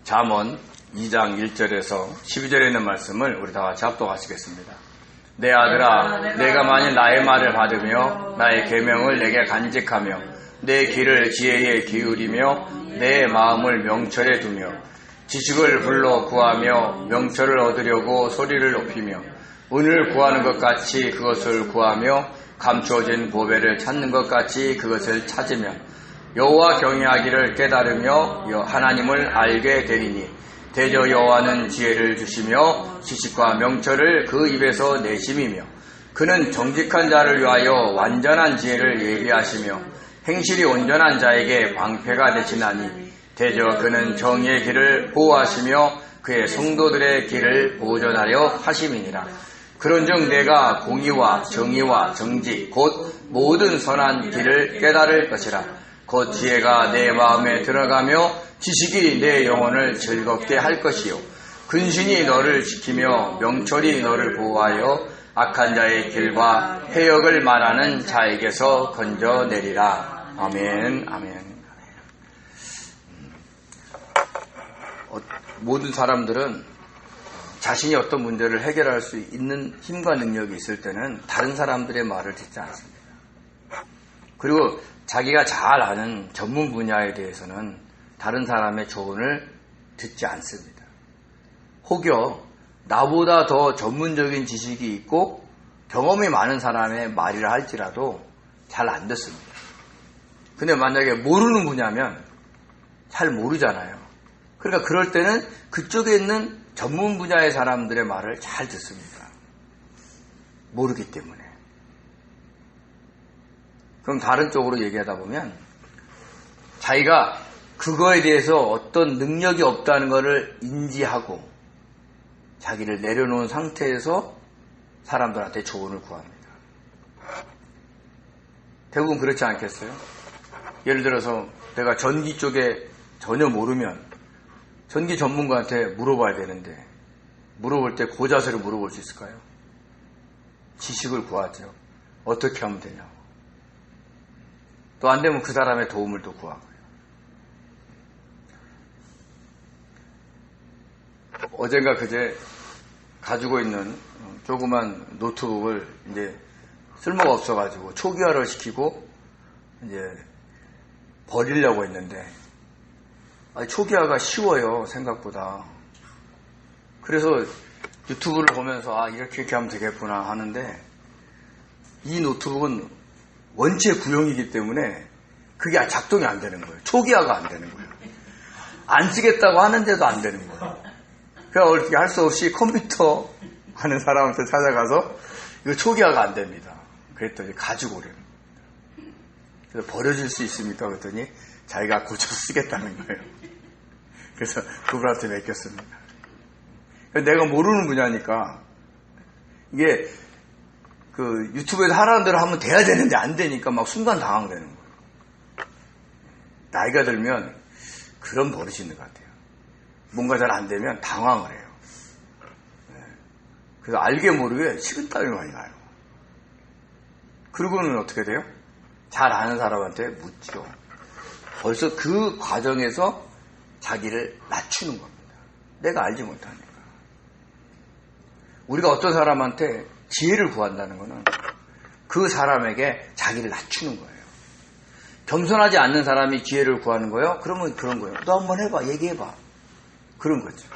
잠언 2장 1절에서 12절에 있는 말씀을 우리 다 같이 합독하시겠습니다. 내 아들아, 내가 만일 나의 말을 받으며 나의 계명을 내게 간직하며 내 길을 지혜에 기울이며 내 마음을 명철에 두며 지식을 불러 구하며 명철을 얻으려고 소리를 높이며 은을 구하는 것 같이 그것을 구하며 감추어진 보배를 찾는 것 같이 그것을 찾으며 여호와 경외하기를 깨달으며 하나님을 알게 되리니 대저 여호와는 지혜를 주시며 지식과 명철을 그 입에서 내심이며 그는 정직한 자를 위하여 완전한 지혜를 예비하시며 행실이 온전한 자에게 방패가 되시나니 대저 그는 정의의 길을 보호하시며 그의 성도들의 길을 보존하려 하심이니라. 그런즉 내가 공의와 정의와 정직 곧 모든 선한 길을 깨달을 것이라. 곧 지혜가 내 마음에 들어가며 지식이 내 영혼을 즐겁게 할 것이요 근신이 너를 지키며 명철이 너를 보호하여 악한 자의 길과 해역을 말하는 자에게서 건져내리라. 아멘. 아멘. 모든 사람들은 자신이 어떤 문제를 해결할 수 있는 힘과 능력이 있을 때는 다른 사람들의 말을 듣지 않습니다. 그리고 자기가 잘 아는 전문 분야에 대해서는 다른 사람의 조언을 듣지 않습니다. 혹여 나보다 더 전문적인 지식이 있고 경험이 많은 사람의 말이라 할지라도 잘 안 듣습니다. 근데 만약에 모르는 분야면 잘 모르잖아요. 그러니까 그럴 때는 그쪽에 있는 전문 분야의 사람들의 말을 잘 듣습니다. 모르기 때문에. 그럼 다른 쪽으로 얘기하다 보면 자기가 그거에 대해서 어떤 능력이 없다는 것을 인지하고 자기를 내려놓은 상태에서 사람들한테 조언을 구합니다. 대부분 그렇지 않겠어요? 예를 들어서 내가 전기 쪽에 전혀 모르면 전기 전문가한테 물어봐야 되는데 물어볼 때 그 자세로 물어볼 수 있을까요? 지식을 구하죠. 어떻게 하면 되냐고. 또 안 되면 그 사람의 도움을 또 구하고요. 어젠가 그제 가지고 있는 조그만 노트북을 이제 쓸모가 없어가지고 초기화를 시키고 이제 버리려고 했는데 초기화가 쉬워요, 생각보다. 그래서 유튜브를 보면서 이렇게 하면 되겠구나 하는데 이 노트북은 원체 구형이기 때문에 그게 작동이 안 되는 거예요. 초기화가 안 되는 거예요. 안 쓰겠다고 하는데도 안 되는 거예요. 그러니까 어떻게 할 수 없이 컴퓨터 하는 사람한테 찾아가서 이거 초기화가 안 됩니다. 그랬더니 가지고 오래요. 그래서 버려질 수 있습니까? 그랬더니 자기가 고쳐 쓰겠다는 거예요. 그래서 그분한테 맡겼습니다. 내가 모르는 분야니까 이게 그 유튜브에서 하라는 대로 하면 돼야 되는데 안 되니까 막 순간 당황되는 거예요. 나이가 들면 그런 버릇이 있는 것 같아요. 뭔가 잘 안 되면 당황을 해요. 그래서 알게 모르게 식은땀이 많이 나요. 그러고는 어떻게 돼요? 잘 아는 사람한테 묻죠. 벌써 그 과정에서 자기를 낮추는 겁니다. 내가 알지 못하니까. 우리가 어떤 사람한테 지혜를 구한다는 것은 그 사람에게 자기를 낮추는 거예요. 겸손하지 않는 사람이 지혜를 구하는 거예요? 그러면 그런 거예요. 너 한번 해봐, 얘기해봐. 그런 거죠.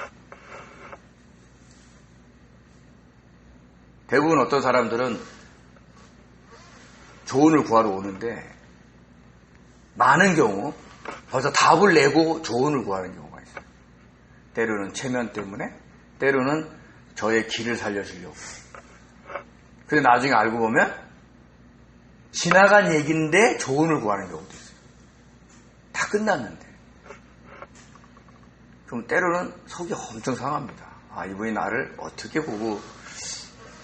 대부분 어떤 사람들은 조언을 구하러 오는데 많은 경우 벌써 답을 내고 조언을 구하는 경우가 있어요. 때로는 체면 때문에, 때로는 저의 길을 살려주려고. 근데 나중에 알고 보면 지나간 얘기인데 조언을 구하는 경우도 있어요. 다 끝났는데. 그럼 때로는 속이 엄청 상합니다. 이분이 나를 어떻게 보고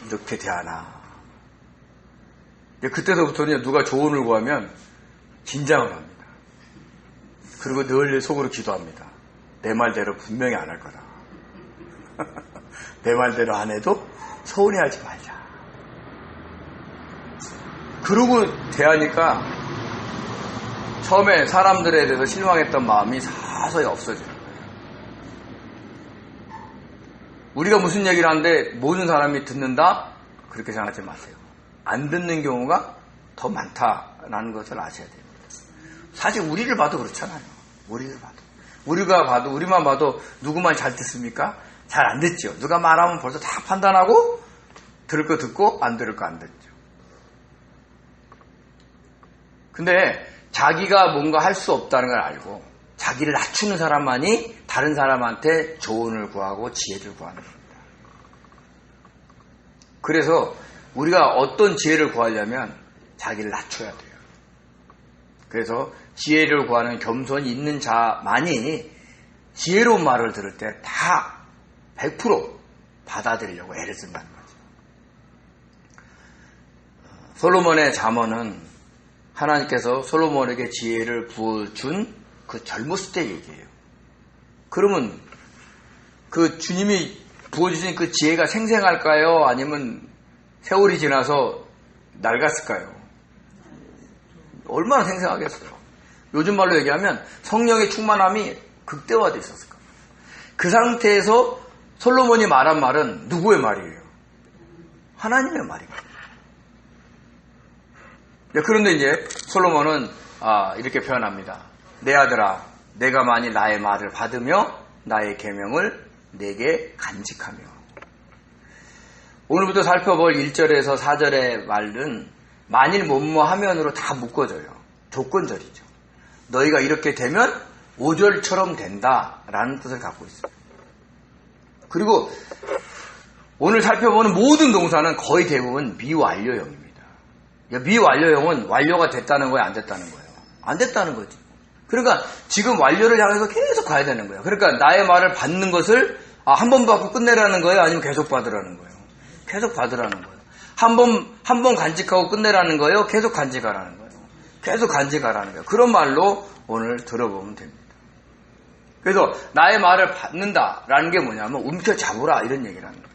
이렇게 대하나. 그때서부터는 누가 조언을 구하면 긴장을 합니다. 그리고 늘 속으로 기도합니다. 내 말대로 분명히 안 할 거다. 내 말대로 안 해도 서운해하지 말자. 그러고 대하니까 처음에 사람들에 대해서 실망했던 마음이 서서히 없어지는 거예요. 우리가 무슨 얘기를 하는데 모든 사람이 듣는다? 그렇게 생각하지 마세요. 안 듣는 경우가 더 많다라는 것을 아셔야 됩니다. 사실 우리를 봐도 그렇잖아요. 우리만 봐도 누구 말 잘 듣습니까? 잘 안 듣죠. 누가 말하면 벌써 다 판단하고 들을 거 듣고 안 들을 거 안 듣죠. 근데 자기가 뭔가 할 수 없다는 걸 알고 자기를 낮추는 사람만이 다른 사람한테 조언을 구하고 지혜를 구하는 겁니다. 그래서 우리가 어떤 지혜를 구하려면 자기를 낮춰야 돼요. 그래서 지혜를 구하는 겸손이 있는 자만이 지혜로운 말을 들을 때 다 100% 받아들이려고 애를 쓴다는 거죠. 솔로몬의 잠언은 하나님께서 솔로몬에게 지혜를 부어준 그 젊었을 때 얘기예요. 그러면 그 주님이 부어주신 그 지혜가 생생할까요? 아니면 세월이 지나서 낡았을까요? 얼마나 생생하겠어요. 요즘 말로 얘기하면 성령의 충만함이 극대화되어 있었을 겁니다. 그 상태에서 솔로몬이 말한 말은 누구의 말이에요? 하나님의 말입니다. 그런데 이제 솔로몬은 이렇게 표현합니다. 내 아들아, 내가 만일 나의 말을 받으며 나의 계명을 내게 간직하며. 오늘부터 살펴볼 1절에서 4절의 말은 만일 뭐뭐 하면으로 다 묶어져요. 조건절이죠. 너희가 이렇게 되면 5절처럼 된다라는 뜻을 갖고 있어요. 그리고 오늘 살펴보는 모든 동사는 거의 대부분 미완료형입니다. 미완료형은 완료가 됐다는 거예요, 안 됐다는 거예요? 안 됐다는 거지. 그러니까 지금 완료를 향해서 계속 가야 되는 거예요. 그러니까 나의 말을 받는 것을 한 번 받고 끝내라는 거예요? 아니면 계속 받으라는 거예요? 계속 받으라는 거예요. 한 번 간직하고 끝내라는 거예요? 계속 간직하라는 거예요? 계속 간직하라는 거예요. 그런 말로 오늘 들어보면 됩니다. 그래서 나의 말을 받는다라는 게 뭐냐면 움켜잡으라 이런 얘기를 하는 거예요.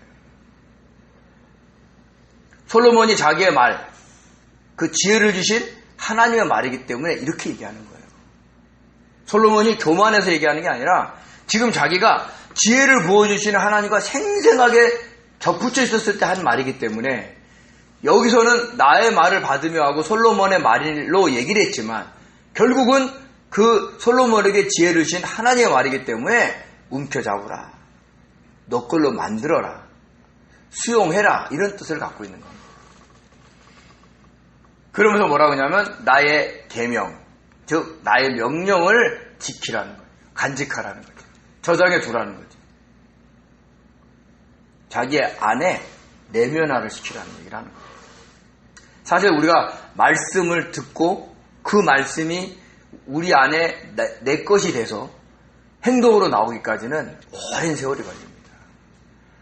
솔로몬이 자기의 말, 그 지혜를 주신 하나님의 말이기 때문에 이렇게 얘기하는 거예요. 솔로몬이 교만해서 얘기하는 게 아니라 지금 자기가 지혜를 부어주시는 하나님과 생생하게 접붙여 있었을 때 한 말이기 때문에 여기서는 나의 말을 받으며 하고 솔로몬의 말로 얘기를 했지만 결국은 그 솔로몬에게 지혜를 주신 하나님의 말이기 때문에 움켜잡으라. 너 걸로 만들어라. 수용해라. 이런 뜻을 갖고 있는 겁니다. 그러면서 뭐라고 하냐면 나의 계명, 즉 나의 명령을 지키라는 거예요. 간직하라는 거죠. 저장해 두라는 거죠. 자기의 안에 내면화를 시키라는 얘기를 하는 거예요. 사실 우리가 말씀을 듣고 그 말씀이 우리 안에 내 것이 돼서 행동으로 나오기까지는 오랜 세월이 걸립니다.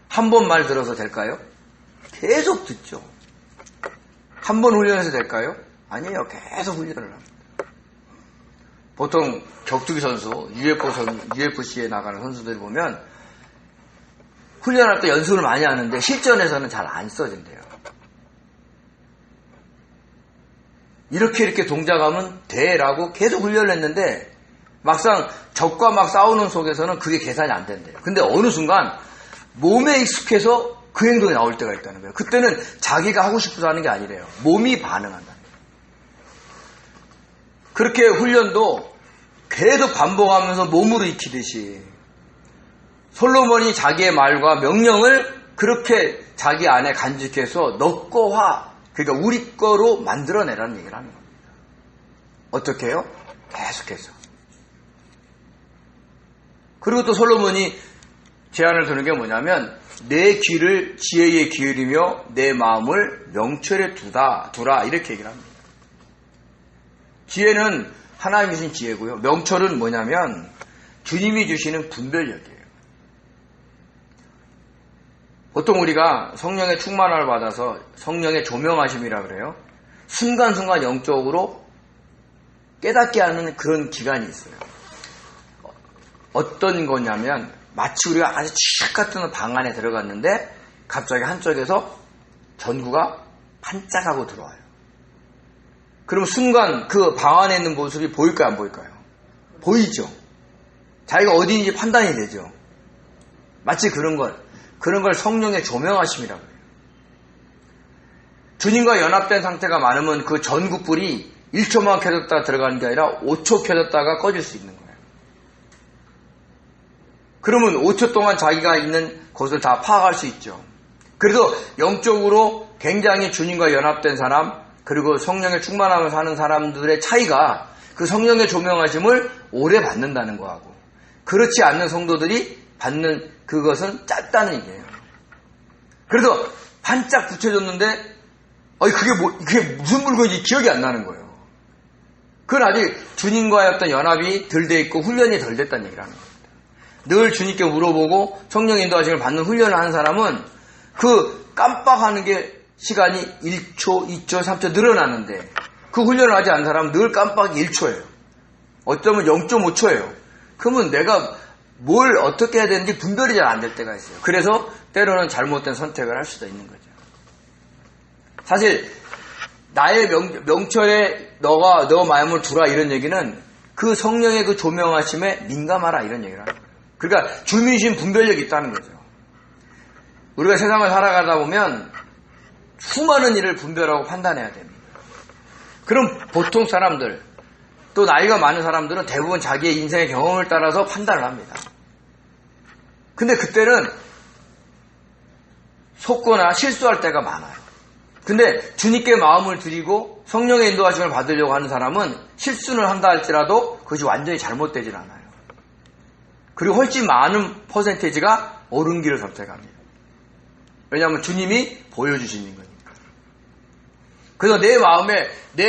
한 번 말 들어서 될까요? 계속 듣죠. 한 번 훈련해서 될까요? 아니에요. 계속 훈련을 합니다. 보통 격투기 선수, UFC에 나가는 선수들 보면 훈련할 때 연습을 많이 하는데 실전에서는 잘 안 써진대요. 이렇게 동작하면 돼라고 계속 훈련을 했는데 막상 적과 막 싸우는 속에서는 그게 계산이 안 된대요. 근데 어느 순간 몸에 익숙해서 그 행동이 나올 때가 있다는 거예요. 그때는 자기가 하고 싶어서 하는 게 아니래요. 몸이 반응한다는 거예요. 그렇게 훈련도 계속 반복하면서 몸으로 익히듯이 솔로몬이 자기의 말과 명령을 그렇게 자기 안에 간직해서 너 거화, 그러니까 우리 거로 만들어내라는 얘기를 하는 겁니다. 어떻게 해요? 계속해서. 그리고 또 솔로몬이 제안을 두는 게 뭐냐면 내 귀를 지혜에 기울이며 내 마음을 명철에 두라 이렇게 얘기를 합니다. 지혜는 하나님이 주신 지혜고요. 명철은 뭐냐면 주님이 주시는 분별력이에요. 보통 우리가 성령의 충만함을 받아서 성령의 조명하심이라 그래요. 순간순간 영적으로 깨닫게 하는 그런 기간이 있어요. 어떤 거냐면 마치 우리가 아주 칙 같은 방 안에 들어갔는데 갑자기 한쪽에서 전구가 반짝하고 들어와요. 그럼 순간 그 방 안에 있는 모습이 보일까요? 안 보일까요? 보이죠. 자기가 어디인지 판단이 되죠. 마치 그런 걸. 그런 걸 성령의 조명하심이라고 해요. 주님과 연합된 상태가 많으면 그 전구불이 1초만 켜졌다가 들어가는 게 아니라 5초 켜졌다가 꺼질 수 있는 거예요. 그러면 5초 동안 자기가 있는 곳을 다 파악할 수 있죠. 그래서 영적으로 굉장히 주님과 연합된 사람, 그리고 성령의 충만함을 사는 사람들의 차이가 그 성령의 조명하심을 오래 받는다는 거하고, 그렇지 않는 성도들이 받는 그것은 짧다는 얘기예요. 그래서 반짝 붙여줬는데 그게 무슨 물건인지 기억이 안 나는 거예요. 그건 아직 주님과의 어떤 연합이 덜 돼 있고 훈련이 덜 됐다는 얘기를 하는 겁니다. 늘 주님께 물어보고 성령 인도하심을 받는 훈련을 하는 사람은 그 깜빡하는 게 시간이 1초, 2초, 3초 늘어나는데, 그 훈련을 하지 않은 사람은 늘 깜빡이 1초예요. 어쩌면 0.5초예요. 그러면 내가 뭘 어떻게 해야 되는지 분별이 잘 안 될 때가 있어요. 그래서 때로는 잘못된 선택을 할 수도 있는 거죠. 사실 나의 명철에 너 마음을 두라 이런 얘기는 그 성령의 그 조명하심에 민감하라 이런 얘기를 하는 거예요. 그러니까 주민심 분별력이 있다는 거죠. 우리가 세상을 살아가다 보면 수많은 일을 분별하고 판단해야 됩니다. 그럼 보통 사람들, 또 나이가 많은 사람들은 대부분 자기의 인생의 경험을 따라서 판단을 합니다. 근데 그때는 속거나 실수할 때가 많아요. 근데 주님께 마음을 드리고 성령의 인도하심을 받으려고 하는 사람은 실수를 한다 할지라도 그것이 완전히 잘못되진 않아요. 그리고 훨씬 많은 퍼센테이지가 옳은 길을 선택합니다. 왜냐하면 주님이 보여주시는 거니까. 그래서 내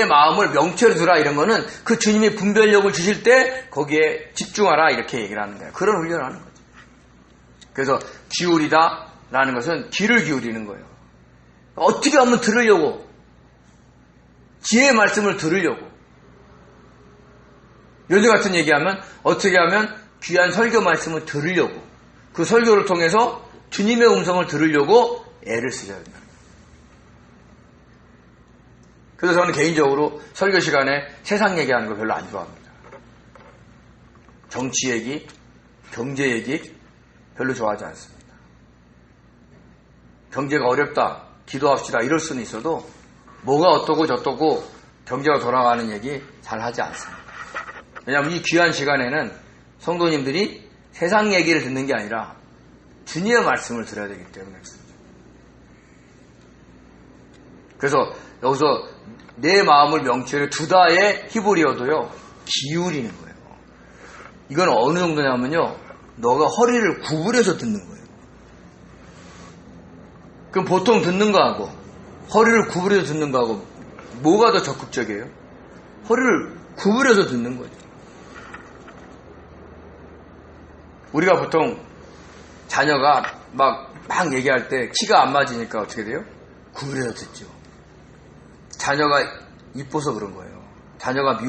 마음을 명철에 두라 이런 거는 그 주님이 분별력을 주실 때 거기에 집중하라 이렇게 얘기를 하는 거예요. 그런 훈련을 하는 거죠. 그래서 기울이다라는 것은 귀를 기울이는 거예요. 어떻게 하면 들으려고, 지혜의 말씀을 들으려고, 요즘 같은 얘기하면 어떻게 하면 귀한 설교 말씀을 들으려고, 그 설교를 통해서 주님의 음성을 들으려고 애를 쓰셔야 된다. 그래서 저는 개인적으로 설교 시간에 세상 얘기하는 거 별로 안 좋아합니다. 정치 얘기, 경제 얘기 별로 좋아하지 않습니다. 경제가 어렵다, 기도합시다 이럴 수는 있어도 뭐가 어떠고 저떠고 경제가 돌아가는 얘기 잘 하지 않습니다. 왜냐하면 이 귀한 시간에는 성도님들이 세상 얘기를 듣는 게 아니라 주님의 말씀을 들어야 되기 때문에 그렇습니다. 그래서 여기서 내 마음을 명철에 두다의 히브리어도요, 기울이는 거예요. 이건 어느 정도냐면요, 너가 허리를 구부려서 듣는 거예요. 그럼 보통 듣는 거하고 허리를 구부려서 듣는 거하고 뭐가 더 적극적이에요? 허리를 구부려서 듣는 거죠. 우리가 보통 자녀가 막 얘기할 때 키가 안 맞으니까 어떻게 돼요? 구부려서 듣죠. 자녀가 이뻐서 그런 거예요. 자녀가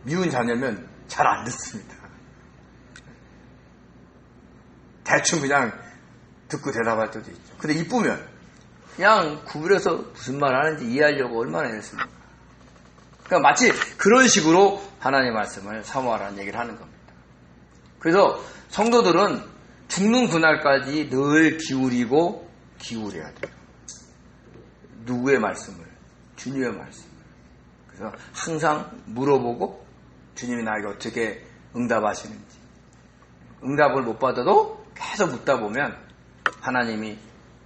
미운 자녀면 잘 안 듣습니다. 대충 그냥 듣고 대답할 때도 있죠. 근데 이쁘면 그냥 구부려서 무슨 말 하는지 이해하려고 얼마나 애쓰니까. 그러니까 마치 그런 식으로 하나님의 말씀을 사모하라는 얘기를 하는 겁니다. 그래서 성도들은 죽는 그날까지 늘 기울여야 돼요. 누구의 말씀을? 주님의 말씀을. 그래서 항상 물어보고 주님이 나에게 어떻게 응답하시는지. 응답을 못 받아도 계속 묻다 보면 하나님이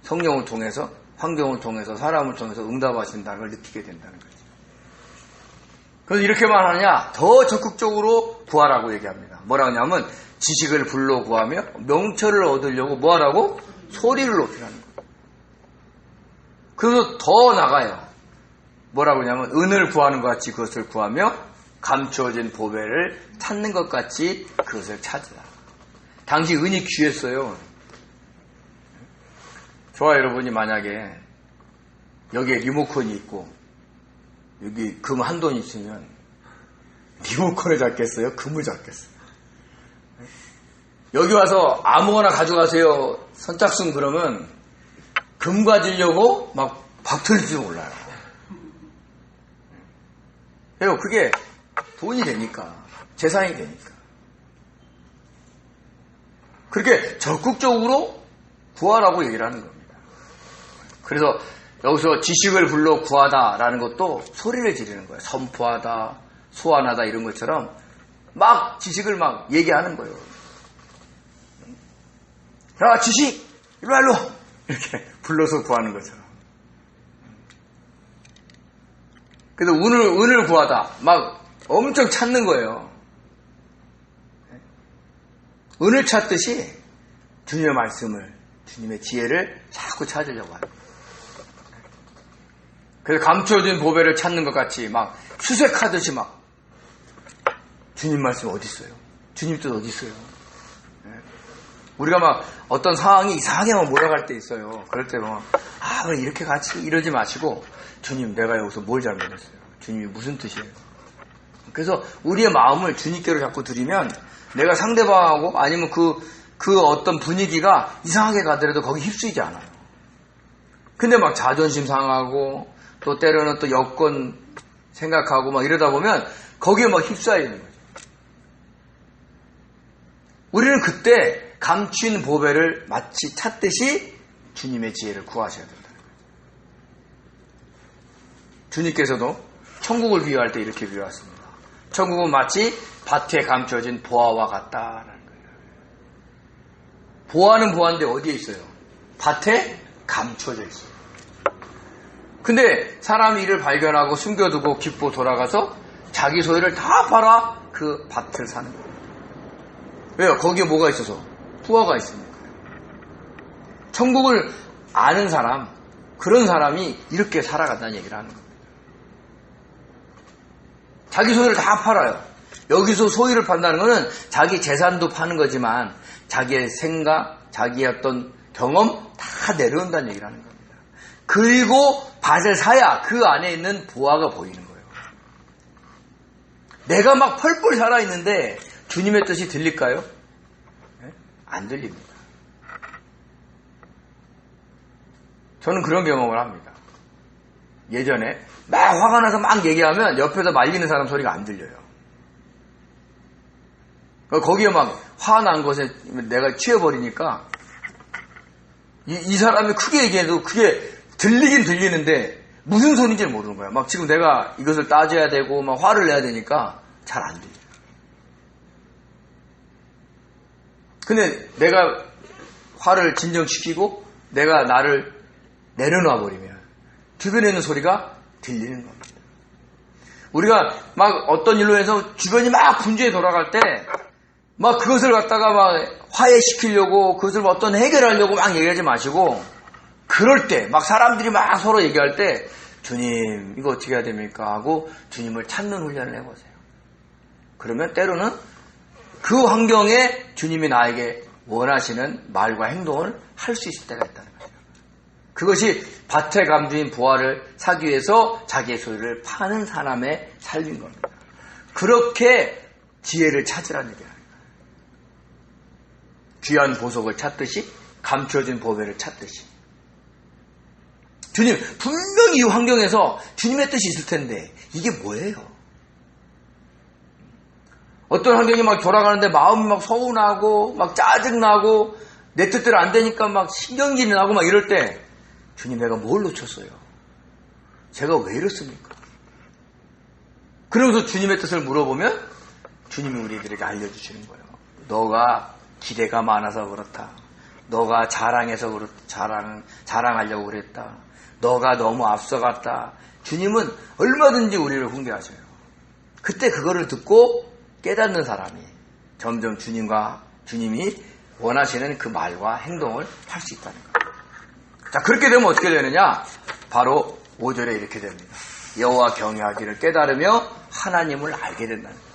성령을 통해서, 환경을 통해서, 사람을 통해서 응답하신다는 걸 느끼게 된다는 거죠. 그래서 이렇게만 하느냐? 더 적극적으로 구하라고 얘기합니다. 뭐라고 하냐면 지식을 불러 구하며 명철을 얻으려고 뭐하라고? 소리를 높이라는 거예요. 그래서 더 나가요. 뭐라고 하냐면 은을 구하는 것 같이 그것을 구하며 감추어진 보배를 찾는 것 같이 그것을 찾으라. 당시 은이 귀했어요. 저와 여러분이 만약에 여기에 리모컨이 있고 여기 금 한 돈 있으면 리모컨을 잡겠어요? 금을 잡겠어요? 여기 와서 아무거나 가져가세요. 선착순 그러면 금 가지려고 막 박틀지도 몰라요. 왜요? 그게 돈이 되니까, 재산이 되니까. 그렇게 적극적으로 구하라고 얘기를 하는 겁니다. 그래서 여기서 지식을 불러 구하다라는 것도 소리를 지르는 거예요. 선포하다, 소환하다 이런 것처럼 막 지식을 막 얘기하는 거예요. 야, 지식! 일로 와, 일로! 이렇게 불러서 구하는 것처럼. 그래서 은을 구하다. 막 엄청 찾는 거예요. 은을 찾듯이 주님의 말씀을, 주님의 지혜를 자꾸 찾으려고 하는 거예요. 그래서 감춰진 보배를 찾는 것 같이 막 수색하듯이 막 주님 말씀 어디 있어요? 주님 뜻 어디 있어요? 우리가 막 어떤 상황이 이상하게 막 몰아갈 때 있어요. 그럴 때 막 그래 이렇게 같이 이러지 마시고 주님 내가 여기서 뭘 잘못했어요? 주님이 무슨 뜻이에요? 그래서 우리의 마음을 주님께로 자꾸 드리면 내가 상대방하고 아니면 그 어떤 분위기가 이상하게 가더라도 거기 휩쓰이지 않아요. 근데 막 자존심 상하고 또 때로는 또 여건 생각하고 막 이러다 보면 거기에 막 휩싸이는 거죠. 우리는 그때 감추인 보배를 마치 찾듯이 주님의 지혜를 구하셔야 된다는 거예요. 주님께서도 천국을 비유할 때 이렇게 비유했습니다. 천국은 마치 밭에 감춰진 보화와 같다라는 거예요. 보화는 보화인데 어디에 있어요? 밭에 감춰져 있어요. 근데 사람이 이를 발견하고 숨겨두고 기뻐 돌아가서 자기 소유를 다 팔아 그 밭을 사는 거예요. 왜요? 거기에 뭐가 있어서? 부화가 있으니까. 천국을 아는 사람, 그런 사람이 이렇게 살아간다는 얘기를 하는 겁니다. 자기 소유를 다 팔아요. 여기서 소유를 판다는 것은 자기 재산도 파는 거지만 자기의 생각, 자기의 어떤 경험 다 내려온다는 얘기를 하는 겁니다. 그리고 밭을 사야 그 안에 있는 부화가 보이는 거예요. 내가 막 펄펄 살아있는데 주님의 뜻이 들릴까요? 안 들립니다. 저는 그런 경험을 합니다. 예전에 막 화가 나서 막 얘기하면 옆에서 말리는 사람 소리가 안 들려요. 거기에 막 화난 것에 내가 취해버리니까 이 사람이 크게 얘기해도 그게 들리긴 들리는데 무슨 소리인지 모르는 거야. 막 지금 내가 이것을 따져야 되고 막 화를 내야 되니까 잘 안 들려요. 근데 내가 화를 진정시키고 내가 나를 내려놔 버리면 주변에 있는 소리가 들리는 겁니다. 우리가 막 어떤 일로 해서 주변이 막 분주해 돌아갈 때 막 그것을 갖다가 막 화해시키려고 그것을 어떤 해결하려고 막 얘기하지 마시고 그럴 때 막 사람들이 막 서로 얘기할 때 주님 이거 어떻게 해야 됩니까? 하고 주님을 찾는 훈련을 해보세요. 그러면 때로는 그 환경에 주님이 나에게 원하시는 말과 행동을 할 수 있을 때가 있다는 거죠. 그것이 밭에 감추인 부화를 사기 위해서 자기의 소유를 파는 사람의 삶인 겁니다. 그렇게 지혜를 찾으라는 얘기예요. 귀한 보석을 찾듯이 감춰진 보배를 찾듯이. 주님 분명히 이 환경에서 주님의 뜻이 있을 텐데 이게 뭐예요? 어떤 환경이 막 돌아가는데 마음이 막 서운하고 막 짜증나고 내 뜻대로 안 되니까 막 신경질이 나고 막 이럴 때 주님 내가 뭘 놓쳤어요? 제가 왜 이렇습니까? 그러면서 주님의 뜻을 물어보면 주님이 우리들에게 알려주시는 거예요. 너가 기대가 많아서 그렇다. 너가 자랑해서 자랑하려고 그랬다. 너가 너무 앞서갔다. 주님은 얼마든지 우리를 훈계하셔요. 그때 그거를 듣고 깨닫는 사람이 점점 주님이 원하시는 그 말과 행동을 할 수 있다는 거예요. 자, 그렇게 되면 어떻게 되느냐? 바로 5절에 이렇게 됩니다. 여호와 경외하기를 깨달으며 하나님을 알게 된다는 거예요.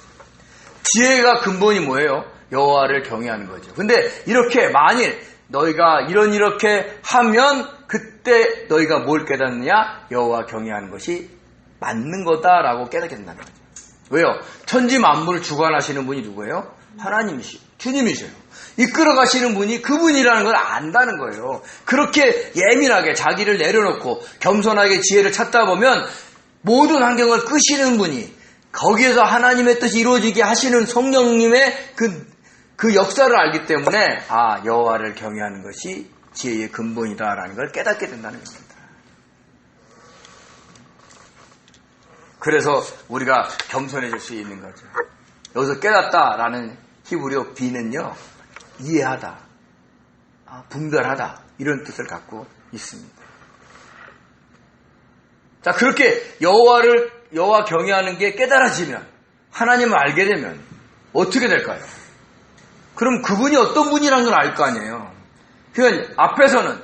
지혜가 근본이 뭐예요? 여호와를 경외하는 거죠. 근데 이렇게 만일 너희가 이렇게 하면 그때 너희가 뭘 깨닫느냐? 여호와 경외하는 것이 맞는 거다라고 깨닫게 된다는 거죠. 왜요? 천지 만물을 주관하시는 분이 누구예요? 하나님이시죠. 주님이세요. 이끌어 가시는 분이 그분이라는 걸 안다는 거예요. 그렇게 예민하게 자기를 내려놓고 겸손하게 지혜를 찾다 보면 모든 환경을 끄시는 분이 거기에서 하나님의 뜻이 이루어지게 하시는 성령님의 그 그 역사를 알기 때문에 여호와를 경외하는 것이 지혜의 근본이다라는 걸 깨닫게 된다는 겁니다. 그래서 우리가 겸손해질 수 있는 거죠. 여기서 깨닫다라는 히브리어 비는요, 이해하다, 분별하다 이런 뜻을 갖고 있습니다. 자, 그렇게 여호와 경외하는 게 깨달아지면, 하나님을 알게 되면 어떻게 될까요? 그럼 그분이 어떤 분이라는 걸 알 거 아니에요. 그러니까 앞에서는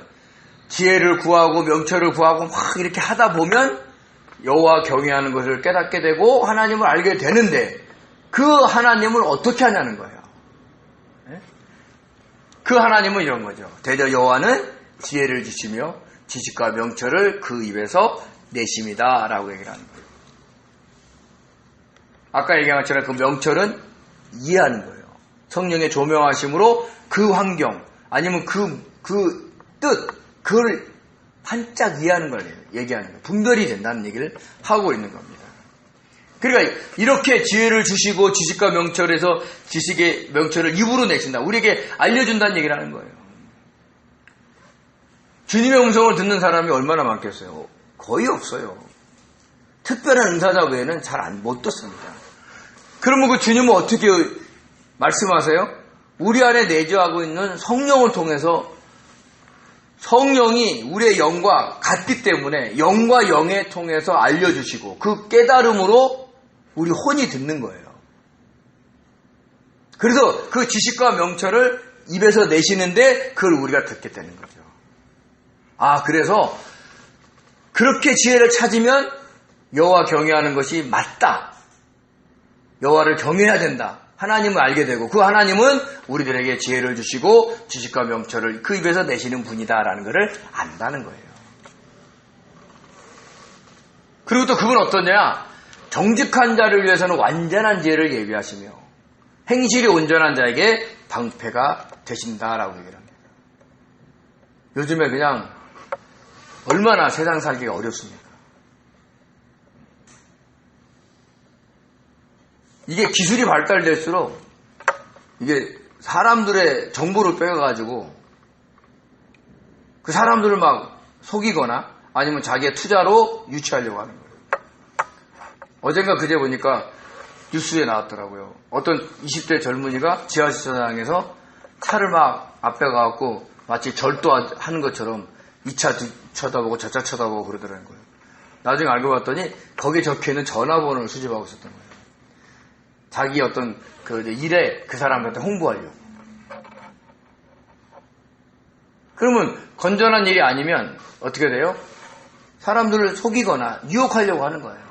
지혜를 구하고 명철을 구하고 막 이렇게 하다 보면 여호와 경외하는 것을 깨닫게 되고 하나님을 알게 되는데, 그 하나님을 어떻게 하냐는 거예요. 그 하나님은 이런 거죠. 대저 여호와는 지혜를 주시며 지식과 명철을 그 입에서 내십니다 라고 얘기를 하는 거예요. 아까 얘기한 것처럼 그 명철은 이해하는 거예요. 성령의 조명하심으로 그 환경 아니면 그 뜻, 그걸 반짝 이해하는 걸 얘기하는 거예요. 분별이 된다는 얘기를 하고 있는 겁니다. 그러니까 이렇게 지혜를 주시고 지식과 명철에서 지식의 명철을 입으로 내신다. 우리에게 알려준다는 얘기를 하는 거예요. 주님의 음성을 듣는 사람이 얼마나 많겠어요? 거의 없어요. 특별한 은사자 외에는 잘 못 듣습니다. 그러면 그 주님은 어떻게 말씀하세요? 우리 안에 내주하고 있는 성령을 통해서 성령이 우리의 영과 같기 때문에 영과 영에 통해서 알려주시고 그 깨달음으로 우리 혼이 듣는 거예요. 그래서 그 지식과 명철을 입에서 내시는데 그걸 우리가 듣게 되는 거죠. 그래서 그렇게 지혜를 찾으면 여호와 경외하는 것이 맞다. 여호와를 경외해야 된다. 하나님을 알게 되고 그 하나님은 우리들에게 지혜를 주시고 지식과 명철을 그 입에서 내시는 분이다라는 것을 안다는 거예요. 그리고 또 그건 어떠냐? 정직한 자를 위해서는 완전한 지혜를 예비하시며 행실이 온전한 자에게 방패가 되신다라고 얘기를 합니다. 요즘에 그냥 얼마나 세상 살기가 어렵습니까? 이게 기술이 발달될수록 이게 사람들의 정보를 빼가지고 그 사람들을 막 속이거나 아니면 자기의 투자로 유치하려고 하는 거예요. 어젠가 그제 보니까 뉴스에 나왔더라고요. 어떤 20대 젊은이가 지하주차장에서 차를 막 앞에 가갖고 마치 절도하는 것처럼 이 차 쳐다보고 저 차 쳐다보고 그러더라는 거예요. 나중에 알고 봤더니 거기에 적혀있는 전화번호를 수집하고 있었던 거예요. 자기 어떤 그 일에 그 사람한테 홍보하려고. 그러면 건전한 일이 아니면 어떻게 돼요? 사람들을 속이거나 유혹하려고 하는 거예요.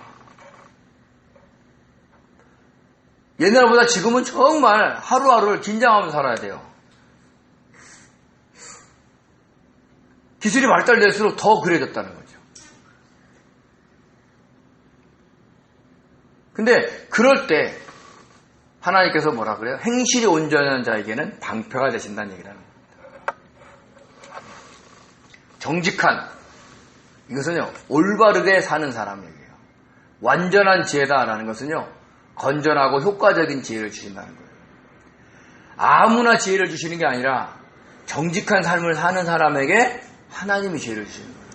옛날보다 지금은 정말 하루하루를 긴장하면서 살아야 돼요. 기술이 발달될수록 더 그래졌다는 거죠. 근데 그럴 때 하나님께서 뭐라 그래요? 행실이 온전한 자에게는 방패가 되신다는 얘기를 하는 겁니다. 정직한, 이것은요, 올바르게 사는 사람 얘기예요. 완전한 지혜다라는 것은요, 건전하고 효과적인 지혜를 주신다는 거예요. 아무나 지혜를 주시는 게 아니라 정직한 삶을 사는 사람에게 하나님이 지혜를 주시는 거예요.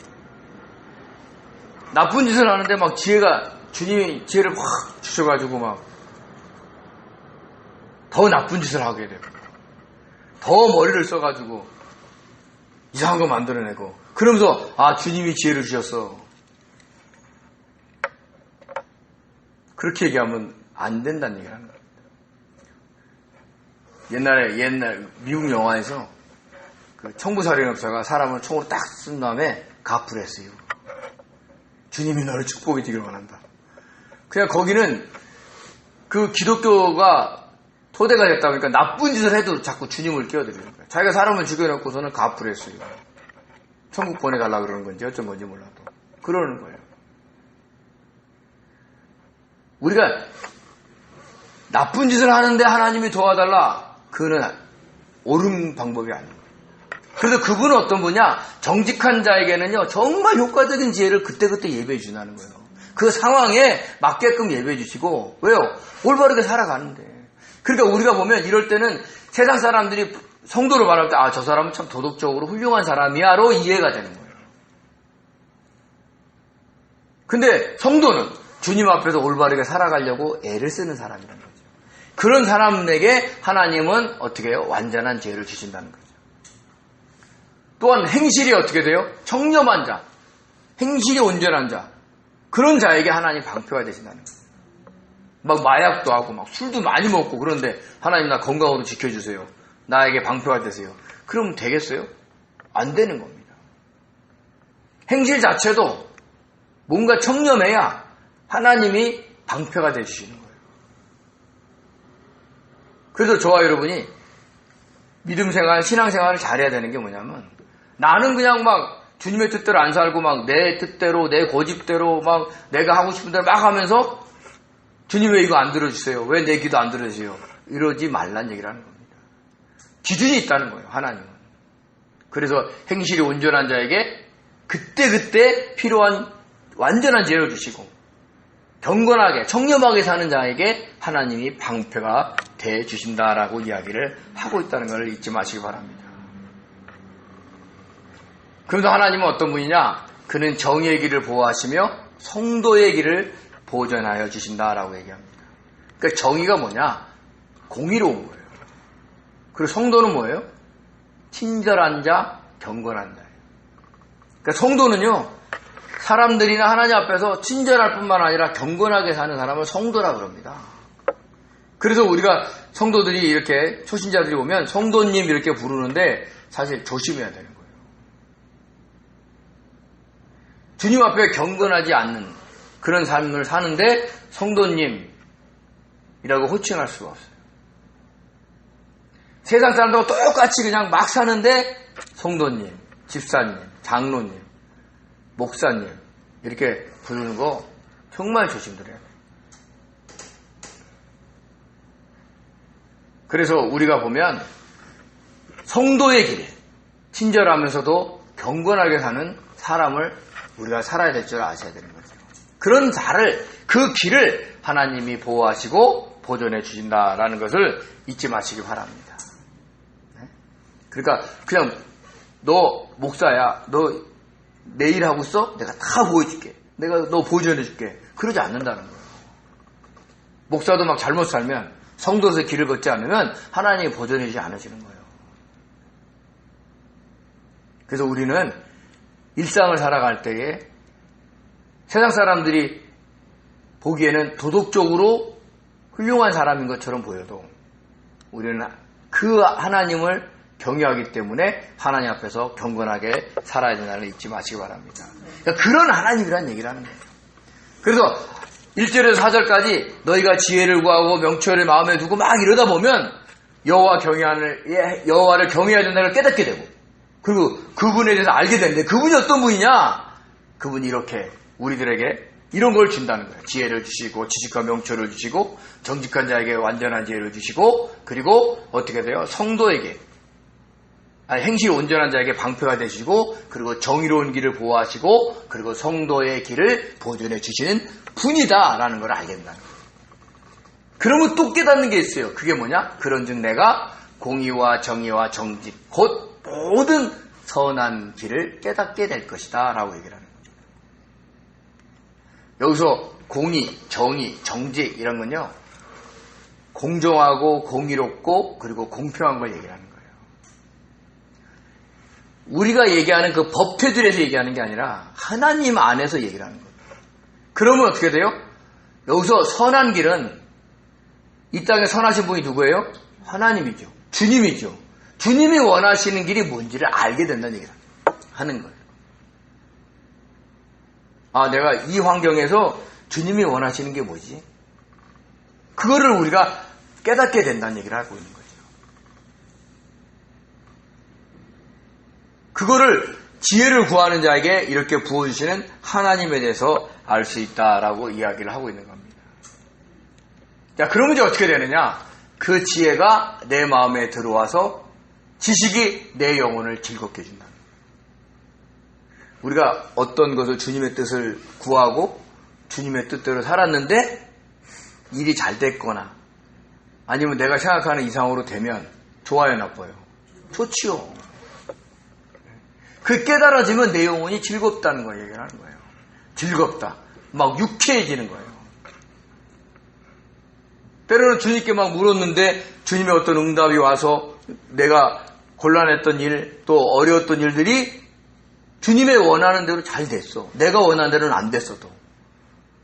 나쁜 짓을 하는데 막 주님이 지혜를 확 주셔가지고 막 더 나쁜 짓을 하게 되고 더 머리를 써가지고 이상한 거 만들어내고 그러면서 주님이 지혜를 주셨어. 그렇게 얘기하면 안 된다는 얘기를 하는 겁니다. 옛날 미국 영화에서 그 청부살인업자가 사람을 총으로 딱 쓴 다음에 가프를 했어요. 주님이 너를 축복해 주기를 원한다. 그냥 거기는 그 기독교가 토대가 됐다 보니까 나쁜 짓을 해도 자꾸 주님을 끼어들이는 거예요. 자기가 사람을 죽여놓고서는 가프를 했어요. 천국 보내달라 그러는 건지 어쩐 건지 몰라도 그러는 거예요. 우리가 나쁜 짓을 하는데 하나님이 도와달라, 그거는 옳은 방법이 아니에요. 그래서 그분은 어떤 분이냐? 정직한 자에게는요, 정말 효과적인 지혜를 그때그때 예배해 주신다는 거예요. 그 상황에 맞게끔 예배해 주시고, 왜요? 올바르게 살아가는데. 그러니까 우리가 보면 이럴 때는 세상 사람들이 성도를 말할 때, 아, 저 사람은 참 도덕적으로 훌륭한 사람이야로 이해가 되는 거예요. 근데 성도는 주님 앞에서 올바르게 살아가려고 애를 쓰는 사람이라는 거죠. 그런 사람에게 하나님은 어떻게 해요? 완전한 지혜를 주신다는 거죠. 또한 행실이 어떻게 돼요? 청렴한 자, 행실이 온전한 자, 그런 자에게 하나님 방패가 되신다는 거예요. 막 마약도 하고 막 술도 많이 먹고 그런데 하나님 나 건강으로 지켜주세요. 나에게 방패가 되세요. 그러면 되겠어요? 안 되는 겁니다. 행실 자체도 뭔가 청렴해야 하나님이 방패가 되시는 거예요. 그래서 저와 여러분이 믿음 생활, 신앙 생활을 잘해야 되는 게 뭐냐면 나는 그냥 막 주님의 뜻대로 안 살고 막 내 뜻대로 내 고집대로 막 내가 하고 싶은 대로 막 하면서 주님 왜 이거 안 들어주세요? 왜 내 기도 안 들어주세요? 이러지 말란 얘기라는 겁니다. 기준이 있다는 거예요. 하나님은. 그래서 행실이 온전한 자에게 그때그때 필요한 완전한 지혜를 주시고 경건하게 청렴하게 사는 자에게 하나님이 방패가 돼 주신다라고 이야기를 하고 있다는 걸 잊지 마시기 바랍니다. 그런데 하나님은 어떤 분이냐? 그는 정의의 길을 보호하시며 성도의 길을 보전하여 주신다라고 얘기합니다. 그러니까 정의가 뭐냐? 공의로운 거예요. 그리고 성도는 뭐예요? 친절한 자, 경건한 자예요. 그러니까 성도는요, 사람들이나 하나님 앞에서 친절할 뿐만 아니라 경건하게 사는 사람을 성도라 그럽니다. 그래서 우리가 성도들이 이렇게 초신자들이 오면 성도님 이렇게 부르는데 사실 조심해야 되는 거예요. 주님 앞에 경건하지 않는 그런 삶을 사는데 성도님이라고 호칭할 수가 없어요. 세상 사람들하고 똑같이 그냥 막 사는데 성도님, 집사님, 장로님, 목사님 이렇게 부르는 거 정말 조심드려야 돼요. 그래서 우리가 보면 성도의 길, 친절하면서도 경건하게 사는 사람을 우리가 살아야 될 줄 아셔야 되는 거죠. 그런 자를, 그 길을 하나님이 보호하시고 보존해 주신다라는 것을 잊지 마시기 바랍니다. 그러니까 그냥 너 목사야, 너 내일 하고 있어? 내가 다 보여줄게. 내가 너 보존해 줄게. 그러지 않는다는 거예요. 목사도 막 잘못 살면 성도로서의 길을 걷지 않으면 하나님이 보존해 주지 않으시는 거예요. 그래서 우리는 일상을 살아갈 때에 세상 사람들이 보기에는 도덕적으로 훌륭한 사람인 것처럼 보여도 우리는 그 하나님을 경외하기 때문에 하나님 앞에서 경건하게 살아야 된다는 걸 잊지 마시기 바랍니다. 그러니까 그런 하나님이라는 얘기를 하는 거예요. 그래서 1절에서 4절까지 너희가 지혜를 구하고 명철을 마음에 두고 막 이러다 보면 여호와를 경외해야 된다는 걸 깨닫게 되고 그리고 그분에 대해서 알게 되는데 그분이 어떤 분이냐? 그분이 이렇게 우리들에게 이런 걸 준다는 거예요. 지혜를 주시고 지식과 명철을 주시고 정직한 자에게 완전한 지혜를 주시고 그리고 어떻게 돼요? 성도에게 행실이 온전한 자에게 방패가 되시고 그리고 정의로운 길을 보호하시고 그리고 성도의 길을 보존해 주시는 분이다라는 걸 알게 된다는 거예요. 그러면 또 깨닫는 게 있어요. 그게 뭐냐? 그런즉 내가 공의와 정의와 정직 곧 모든 선한 길을 깨닫게 될 것이다 라고 얘기를 하는 거죠. 여기서 공의, 정의, 정직 이런 건요 공정하고 공의롭고 그리고 공평한 걸 얘기를 하는 거예요. 우리가 얘기하는 그 법태들에서 얘기하는 게 아니라 하나님 안에서 얘기를 하는 거예요. 그러면 어떻게 돼요? 여기서 선한 길은 이 땅에 선하신 분이 누구예요? 하나님이죠. 주님이죠. 주님이 원하시는 길이 뭔지를 알게 된다는 얘기를 하는 거예요. 아, 내가 이 환경에서 주님이 원하시는 게 뭐지? 그거를 우리가 깨닫게 된다는 얘기를 하고 있는 거죠. 그거를 지혜를 구하는 자에게 이렇게 부어주시는 하나님에 대해서 알 수 있다라고 이야기를 하고 있는 겁니다. 자, 그러면 이제 어떻게 되느냐? 그 지혜가 내 마음에 들어와서 지식이 내 영혼을 즐겁게 해준다. 우리가 어떤 것을 주님의 뜻을 구하고 주님의 뜻대로 살았는데 일이 잘 됐거나 아니면 내가 생각하는 이상으로 되면 좋아요, 나빠요? 좋지요. 그 깨달아지면 내 영혼이 즐겁다는 거 얘기를 하는 거예요. 즐겁다. 막 유쾌해지는 거예요. 때로는 주님께 막 물었는데 주님의 어떤 응답이 와서 내가 곤란했던 일, 또 어려웠던 일들이 주님의 원하는 대로 잘 됐어. 내가 원하는 대로는 안 됐어도.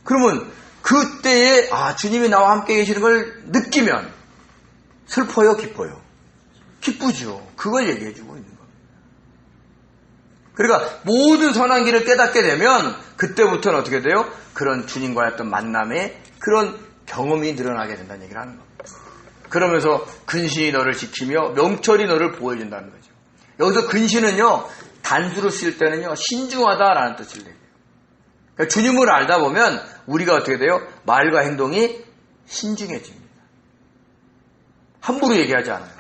그러면 그때에 주님이 나와 함께 계시는 걸 느끼면 슬퍼요, 기뻐요? 기쁘죠. 그걸 얘기해주고 있는 겁니다. 그러니까 모든 선한 길을 깨닫게 되면 그때부터는 어떻게 돼요? 그런 주님과의 어떤 만남에 그런 경험이 늘어나게 된다는 얘기를 하는 겁니다. 그러면서 근신이 너를 지키며 명철이 너를 보호해준다는 거죠. 여기서 근신은요, 단수로 쓸 때는요, 신중하다라는 뜻을 내요. 그러니까 주님을 알다 보면 우리가 어떻게 돼요? 말과 행동이 신중해집니다. 함부로 얘기하지 않아요.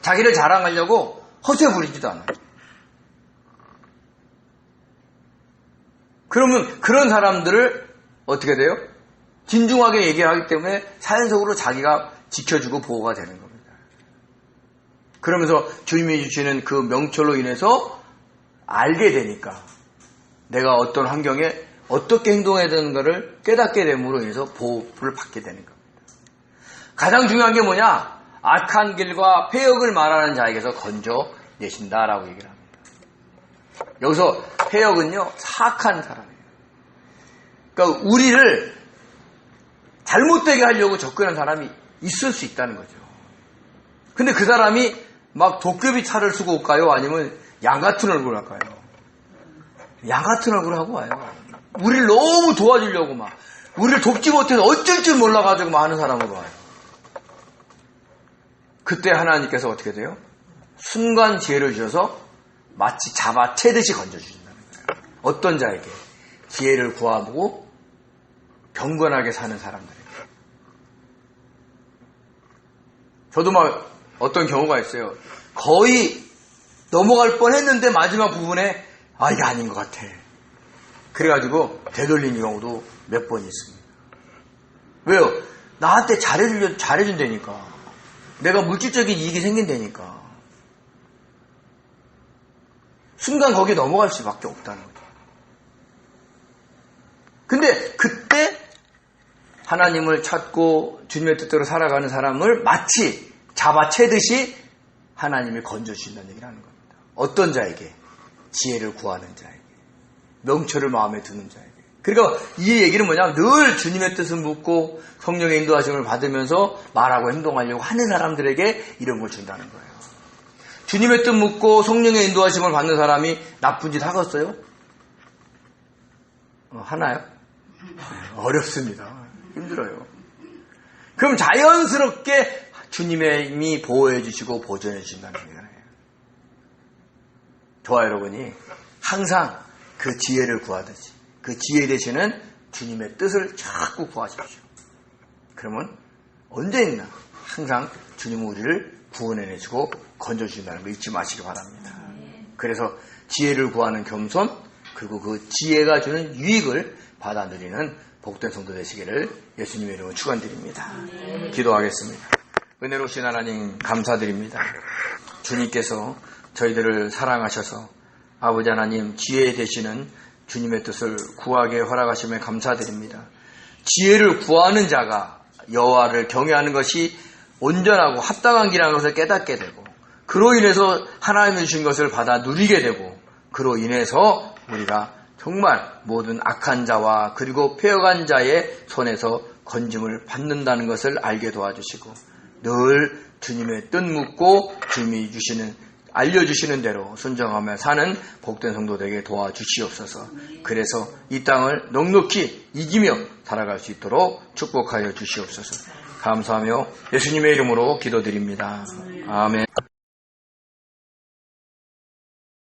자기를 자랑하려고 허세 부리지도 않아요. 그러면 그런 사람들을 어떻게 돼요? 진중하게 얘기하기 때문에 자연적으로 자기가 지켜주고 보호가 되는 겁니다. 그러면서 주님이 주시는 그 명철로 인해서 알게 되니까 내가 어떤 환경에 어떻게 행동해야 되는 것을 깨닫게 됨으로 인해서 보호를 받게 되는 겁니다. 가장 중요한 게 뭐냐? 악한 길과 폐역을 말하는 자에게서 건져내신다라고 얘기를 합니다. 여기서 폐역은요, 사악한 사람이에요. 그러니까 우리를 잘못되게 하려고 접근한 사람이 있을 수 있다는 거죠. 근데 그 사람이 막 도깨비 차를 쓰고 올까요? 아니면 양 같은 얼굴 할까요? 양 같은 얼굴 하고 와요. 우리를 너무 도와주려고 막, 우리를 돕지 못해서 어쩔 줄 몰라가지고 막 하는 사람으로 와요. 그때 하나님께서 어떻게 돼요? 순간 지혜를 주셔서 마치 잡아채듯이 건져주신다는 거예요. 어떤 자에게? 지혜를 구하고 경건하게 사는 사람들에게. 저도 막 어떤 경우가 있어요. 거의 넘어갈 뻔했는데 마지막 부분에 이게 아닌 것 같아. 그래가지고 되돌린 경우도 몇 번 있습니다. 왜요? 나한테 잘해준다니까. 내가 물질적인 이익이 생긴다니까. 순간 거기에 넘어갈 수밖에 없다는 거죠. 근데 그때 하나님을 찾고 주님의 뜻대로 살아가는 사람을 마치 잡아채듯이 하나님이 건져주신다는 얘기를 하는 겁니다. 어떤 자에게? 지혜를 구하는 자에게. 명철을 마음에 두는 자에게. 그러니까 이 얘기는 뭐냐면 늘 주님의 뜻을 묻고 성령의 인도하심을 받으면서 말하고 행동하려고 하는 사람들에게 이런 걸 준다는 거예요. 주님의 뜻 묻고 성령의 인도하심을 받는 사람이 나쁜 짓 하겠어요? 하나요? 어렵습니다. 힘들어요. 그럼 자연스럽게 주님이 보호해 주시고 보존해 주신다는 거예요. 저와 여러분이 항상 그 지혜를 구하듯이 그 지혜 되시는 주님의 뜻을 자꾸 구하십시오. 그러면 언제나 항상 주님은 우리를 구원해내시고 건져주신다는 거 잊지 마시기 바랍니다. 그래서 지혜를 구하는 겸손, 그리고 그 지혜가 주는 유익을 받아 누리는 복된 성도 되시기를 예수님의 이름으로 축원드립니다. 기도하겠습니다. 은혜로우신 하나님 감사드립니다. 주님께서 저희들을 사랑하셔서 아버지 하나님 지혜 되시는 주님의 뜻을 구하게 허락하심에 감사드립니다. 지혜를 구하는 자가 여호와를 경외하는 것이 온전하고 합당한 길이라는 것을 깨닫게 되고 그로 인해서 하나님이 주신 것을 받아 누리게 되고 그로 인해서 우리가 정말 모든 악한 자와 그리고 폐역한 자의 손에서 건짐을 받는다는 것을 알게 도와주시고 늘 주님의 뜻 묻고 주님이 알려주시는 대로 순종하며 사는 복된 성도 되게 도와주시옵소서. 그래서 이 땅을 넉넉히 이기며 살아갈 수 있도록 축복하여 주시옵소서. 감사하며 예수님의 이름으로 기도드립니다. 아멘.